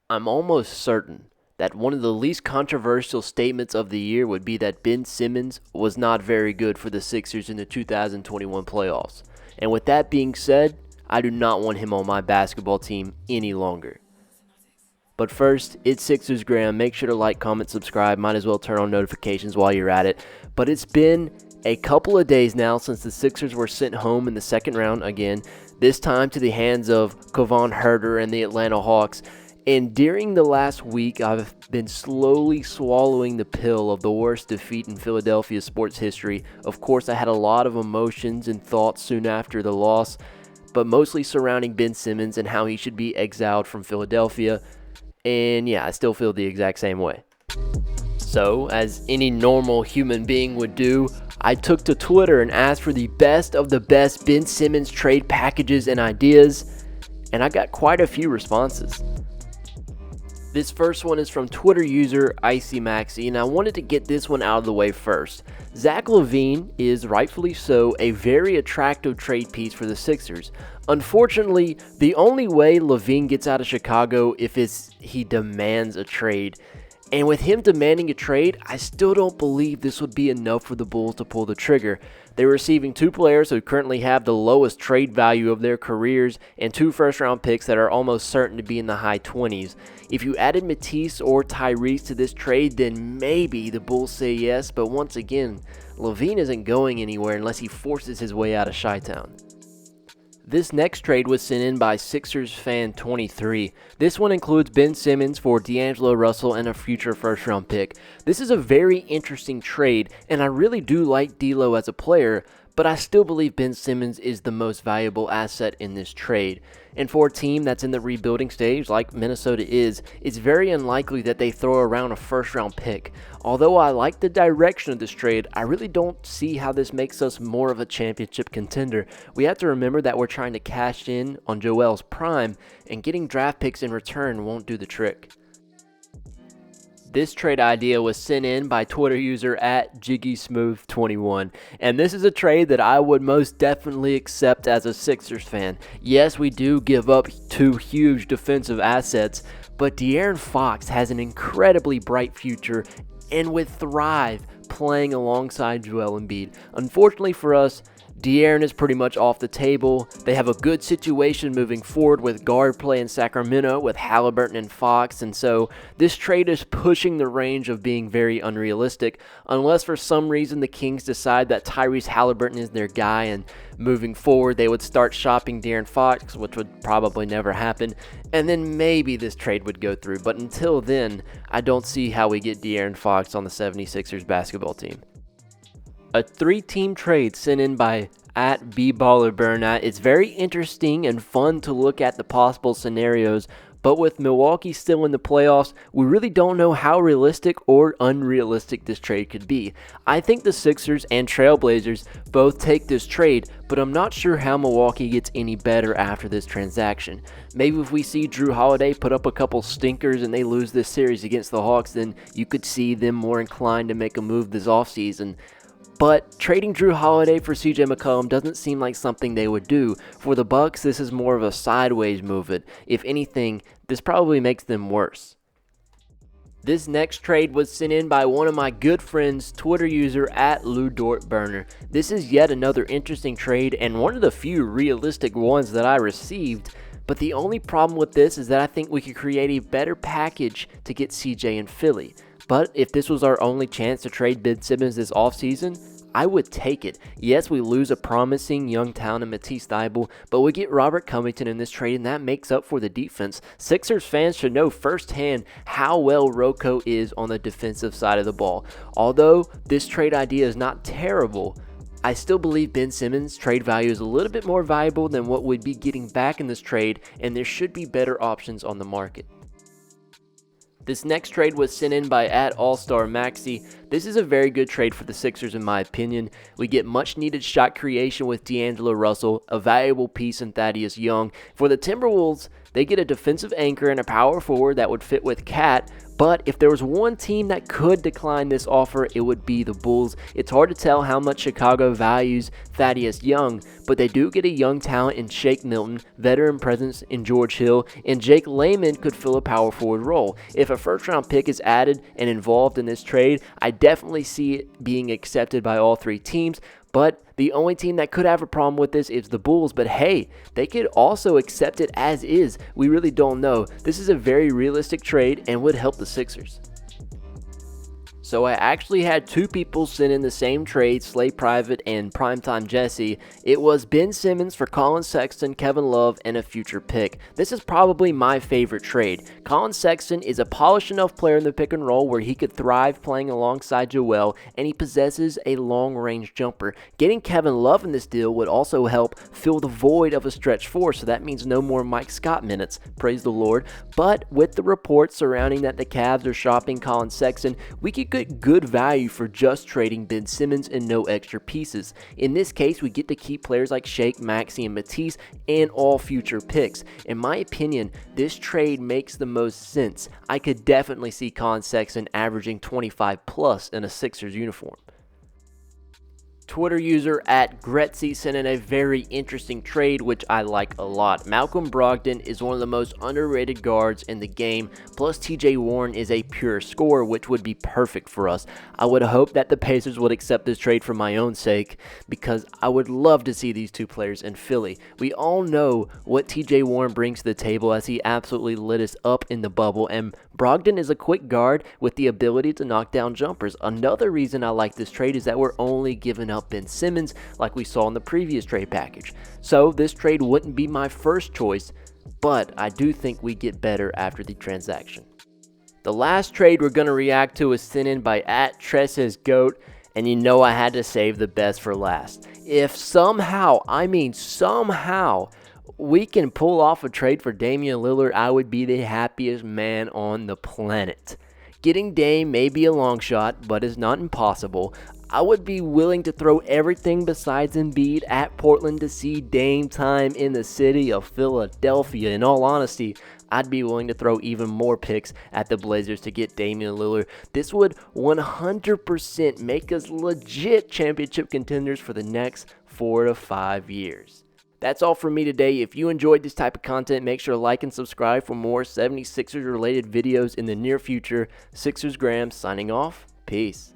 I'm almost certain that one of the least controversial statements of the year would be that Ben Simmons was not very good for the Sixers in the 2021 playoffs. And with that being said, I do not want him on my basketball team any longer. But first, it's Sixers Graham. Make sure to like, comment, subscribe. Might as well turn on notifications while you're at it. But it's been a couple of days now since the Sixers were sent home in the second round again, this time to the hands of Kevon Huerter and the Atlanta Hawks. And during the last week, I've been slowly swallowing the pill of the worst defeat in Philadelphia sports history. Of course, I had a lot of emotions and thoughts soon after the loss, but mostly surrounding Ben Simmons and how he should be exiled from Philadelphia. And yeah, I still feel the exact same way. So, as any normal human being would do, I took to Twitter and asked for the best of the best Ben Simmons trade packages and ideas, and I got quite a few responses. This first one is from Twitter user IcyMaxi, and I wanted to get this one out of the way first. Zach LaVine is, rightfully so, a very attractive trade piece for the Sixers. Unfortunately, the only way LaVine gets out of Chicago is he demands a trade. And with him demanding a trade, I still don't believe this would be enough for the Bulls to pull the trigger. They're receiving two players who currently have the lowest trade value of their careers and two first-round picks that are almost certain to be in the high 20s. If you added Matisse or Tyrese to this trade, then maybe the Bulls say yes, but once again, LaVine isn't going anywhere unless he forces his way out of Chi-Town. This next trade was sent in by Sixers fan 23. This one includes Ben Simmons for D'Angelo Russell and a future first-round pick. This is a very interesting trade, and I really do like D'Lo as a player, but I still believe Ben Simmons is the most valuable asset in this trade. And for a team that's in the rebuilding stage, like Minnesota is, it's very unlikely that they throw around a first-round pick. Although I like the direction of this trade, I really don't see how this makes us more of a championship contender. We have to remember that we're trying to cash in on Joel's prime, and getting draft picks in return won't do the trick. This trade idea was sent in by Twitter user at JiggySmooth21, and this is a trade that I would most definitely accept as a Sixers fan. Yes, we do give up two huge defensive assets, but De'Aaron Fox has an incredibly bright future and would thrive playing alongside Joel Embiid. Unfortunately for us, De'Aaron is pretty much off the table. They have a good situation moving forward with guard play in Sacramento with Halliburton and Fox, and so this trade is pushing the range of being very unrealistic, unless for some reason the Kings decide that Tyrese Halliburton is their guy, and moving forward they would start shopping De'Aaron Fox, which would probably never happen, and then maybe this trade would go through. But until then, I don't see how we get De'Aaron Fox on the 76ers basketball team. A three-team trade sent in by at @BballerBurnat. It's very interesting and fun to look at the possible scenarios, but with Milwaukee still in the playoffs, we really don't know how realistic or unrealistic this trade could be. I think the Sixers and Trailblazers both take this trade, but I'm not sure how Milwaukee gets any better after this transaction. Maybe if we see Drew Holiday put up a couple stinkers and they lose this series against the Hawks, then you could see them more inclined to make a move this offseason. But trading Drew Holiday for CJ McCollum doesn't seem like something they would do. For the Bucks, this is more of a sideways movement. If anything, this probably makes them worse. This next trade was sent in by one of my good friends, Twitter user at LouDortBurner. This is yet another interesting trade and one of the few realistic ones that I received. But the only problem with this is that I think we could create a better package to get CJ in Philly. But if this was our only chance to trade Ben Simmons this offseason, I would take it. Yes, we lose a promising young talent in Matisse Thybulle, but we get Robert Covington in this trade, and that makes up for the defense. Sixers fans should know firsthand how well Rocco is on the defensive side of the ball. Although this trade idea is not terrible, I still believe Ben Simmons' trade value is a little bit more valuable than what we'd be getting back in this trade, and there should be better options on the market. This next trade was sent in by @AllStarMaxi. This is a very good trade for the Sixers in my opinion. We get much needed shot creation with D'Angelo Russell, a valuable piece in Thaddeus Young. For the Timberwolves, They get a defensive anchor and a power forward that would fit with Cat, but if there was one team that could decline this offer, it would be the Bulls. It's hard to tell how much Chicago values Thaddeus Young, but they do get a young talent in Shake Milton, veteran presence in George Hill, and Jake Layman could fill a power forward role. If a first-round pick is added and involved in this trade, I definitely see it being accepted by all three teams. But the only team that could have a problem with this is the Bulls. But hey, they could also accept it as is. We really don't know. This is a very realistic trade and would help the Sixers. So I actually had two people send in the same trade, Slay Private and Primetime Jesse. It was Ben Simmons for Colin Sexton, Kevin Love, and a future pick. This is probably my favorite trade. Colin Sexton is a polished enough player in the pick and roll where he could thrive playing alongside Joel, and he possesses a long-range jumper. Getting Kevin Love in this deal would also help fill the void of a stretch four, so that means no more Mike Scott minutes, praise the Lord. But with the reports surrounding that the Cavs are shopping Colin Sexton, we could get good value for just trading Ben Simmons and no extra pieces. In this case, we get to keep players like Shake, Maxey, and Matisse and all future picks. In my opinion, this trade makes the most sense. I could definitely see Colin Sexton averaging 25 plus in a Sixers uniform. Twitter user at Gretzy sent in a very interesting trade, which I like a lot. Malcolm Brogdon is one of the most underrated guards in the game, plus TJ Warren is a pure scorer, which would be perfect for us. I would hope that the Pacers would accept this trade for my own sake, because I would love to see these two players in Philly. We all know what TJ Warren brings to the table, as he absolutely lit us up in the bubble, and Brogdon is a quick guard with the ability to knock down jumpers. Another reason I like this trade is that we're only giving up Ben Simmons like we saw in the previous trade package. So this trade wouldn't be my first choice, but I do think we get better after the transaction. The last trade we're going to react to is sent in by @TressesGoat, and you know I had to save the best for last. If somehow, I mean somehow, we can pull off a trade for Damian Lillard, I would be the happiest man on the planet. Getting Dame may be a long shot, but it's not impossible. I would be willing to throw everything besides Embiid at Portland to see Dame time in the city of Philadelphia. In all honesty, I'd be willing to throw even more picks at the Blazers to get Damian Lillard. This would 100% make us legit championship contenders for the next 4 to 5 years. That's all from me today. If you enjoyed this type of content, make sure to like and subscribe for more 76ers related videos in the near future. Sixers Graham signing off. Peace.